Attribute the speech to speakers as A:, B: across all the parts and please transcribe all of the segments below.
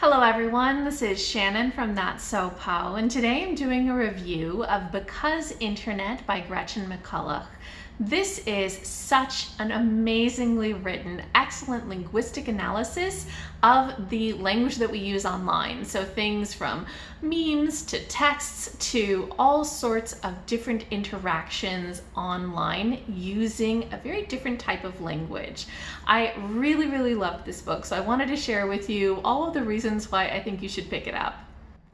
A: Hello everyone, this is Shannon from That's So Po, and today I'm doing a review of Because Internet by Gretchen McCulloch. This is such an amazingly written, excellent linguistic analysis of the language that we use online. So things from memes to texts to all sorts of different interactions online using a very different type of language. I really loved this book, so I wanted to share with you all of the reasons why I think you should pick it up.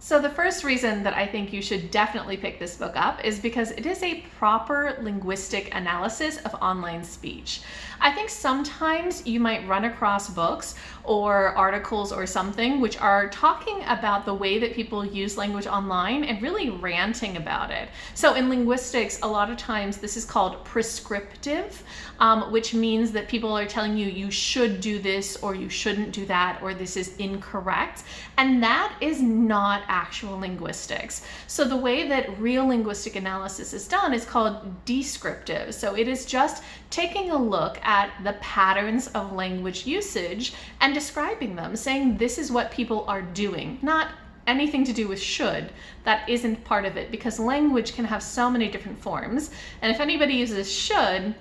A: So the first reason that I think you should definitely pick this book up is because it is a proper linguistic analysis of online speech. I think sometimes you might run across books or articles or something which are talking about the way that people use language online and really ranting about it. So in linguistics, a lot of times this is called prescriptive, which means that people are telling you you should do this or you shouldn't do that or this is incorrect. And that is not actual linguistics. So the way that real linguistic analysis is done is called descriptive. So it is just taking a look at the patterns of language usage and describing them, saying this is what people are doing, not anything to do with should. That isn't part of it, because language can have so many different forms. And if anybody uses should,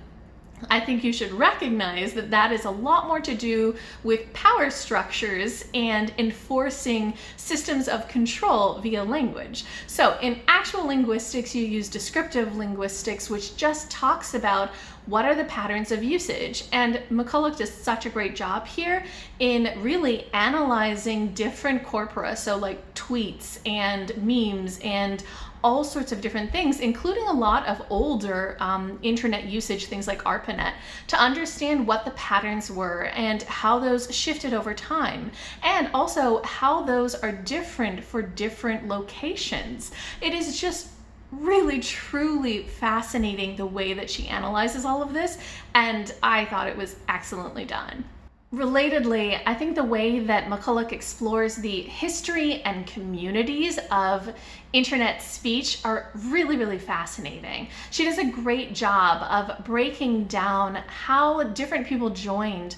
A: I think you should recognize that that is a lot more to do with power structures and enforcing systems of control via language. So in actual linguistics, you use descriptive linguistics, which just talks about what are the patterns of usage. And McCulloch does such a great job here in really analyzing different corpora, so like tweets and memes and all sorts of different things, including a lot of older internet usage, things like ARPANET, to understand what the patterns were and how those shifted over time, and also how those are different for different locations. It is just really truly fascinating the way that she analyzes all of this, and I thought it was excellently done. Relatedly, I think the way that McCulloch explores the history and communities of internet speech are really fascinating. She does a great job of breaking down how different people joined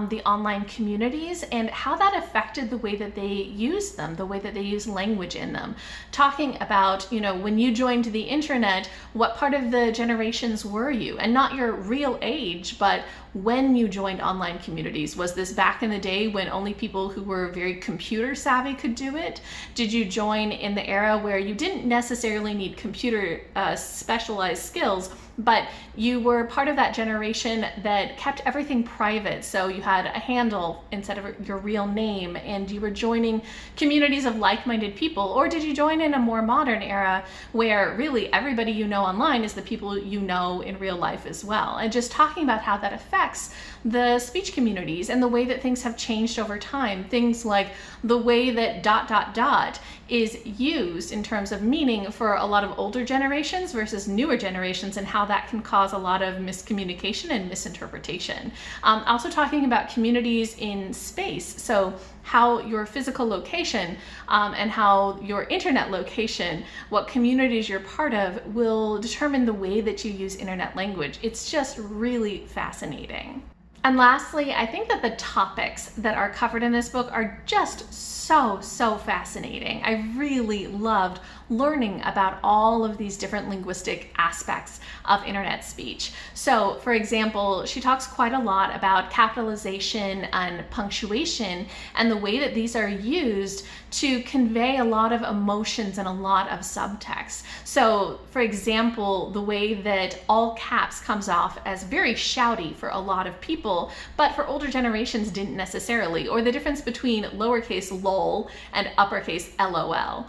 A: the online communities and how that affected the way that they use them, the way that they use language in them. Talking about, when you joined the internet, what part of the generations were you? And not your real age, but when you joined online communities. Was this back in the day when only people who were very computer savvy could do it? Did you join in the era where you didn't necessarily need computer specialized skills, but you were part of that generation that kept everything private? So you had a handle instead of your real name, and you were joining communities of like-minded people. Or did you join in a more modern era where really everybody you know online is the people you know in real life as well? And just talking about how that affects the speech communities and the way that things have changed over time. Things like the way that ... is used in terms of meaning for a lot of older generations versus newer generations, and how that can cause a lot of miscommunication and misinterpretation. Also talking about communities in space, so how your physical location and how your internet location, what communities you're part of, will determine the way that you use internet language. It's just really fascinating. And lastly, I think that the topics that are covered in this book are just so fascinating. I really loved learning about all of these different linguistic aspects of internet speech. So for example, she talks quite a lot about capitalization and punctuation and the way that these are used to convey a lot of emotions and a lot of subtext. So for example, the way that all caps comes off as very shouty for a lot of people, but for older generations didn't necessarily, or the difference between lowercase lol and uppercase lol.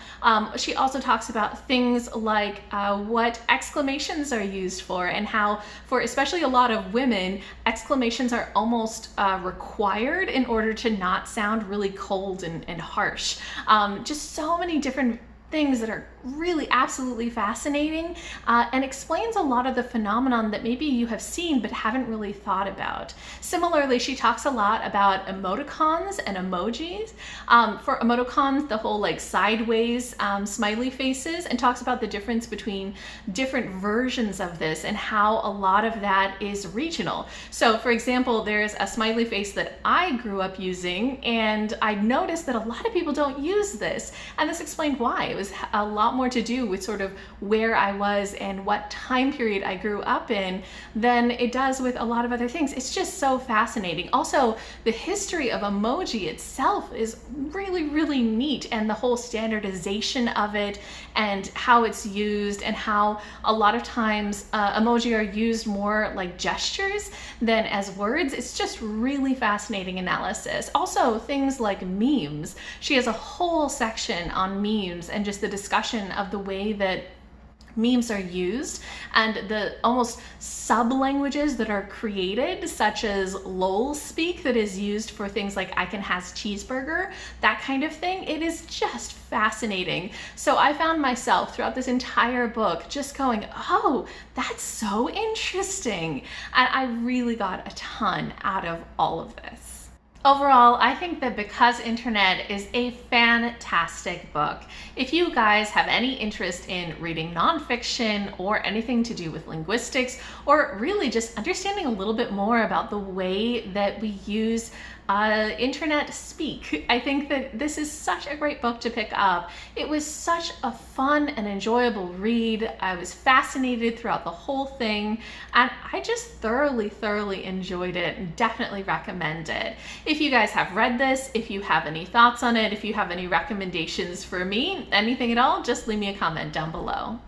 A: She also talks about things like what exclamations are used for, and how for especially a lot of women, exclamations are almost required in order to not sound really cold and harsh. Just so many different things that are really absolutely fascinating and explains a lot of the phenomenon that maybe you have seen but haven't really thought about. Similarly, she talks a lot about emoticons and emojis. For emoticons, the whole like sideways smiley faces, and talks about the difference between different versions of this and how a lot of that is regional. So for example, there's a smiley face that I grew up using, and I noticed that a lot of people don't use this, and this explained why. It was a lot more to do with sort of where I was and what time period I grew up in than it does with a lot of other things. It's just so fascinating. Also, the history of emoji itself is really, really neat, and the whole standardization of it and how it's used, and how a lot of times emoji are used more like gestures than as words. It's just really fascinating analysis. Also, things like memes. She has a whole section on memes and just the discussion of the way that memes are used and the almost sub-languages that are created, such as lol speak that is used for things like I can has cheeseburger, that kind of thing. It is just fascinating. So I found myself throughout this entire book just going, oh, that's so interesting. And I really got a ton out of all of this. Overall, I think that Because Internet is a fantastic book. If you guys have any interest in reading nonfiction or anything to do with linguistics, or really just understanding a little bit more about the way that we use internet speak, I think that this is such a great book to pick up. It was such a fun and enjoyable read. I was fascinated throughout the whole thing, and I just thoroughly enjoyed it and definitely recommend it. If you guys have read this, if you have any thoughts on it, if you have any recommendations for me, anything at all, just leave me a comment down below.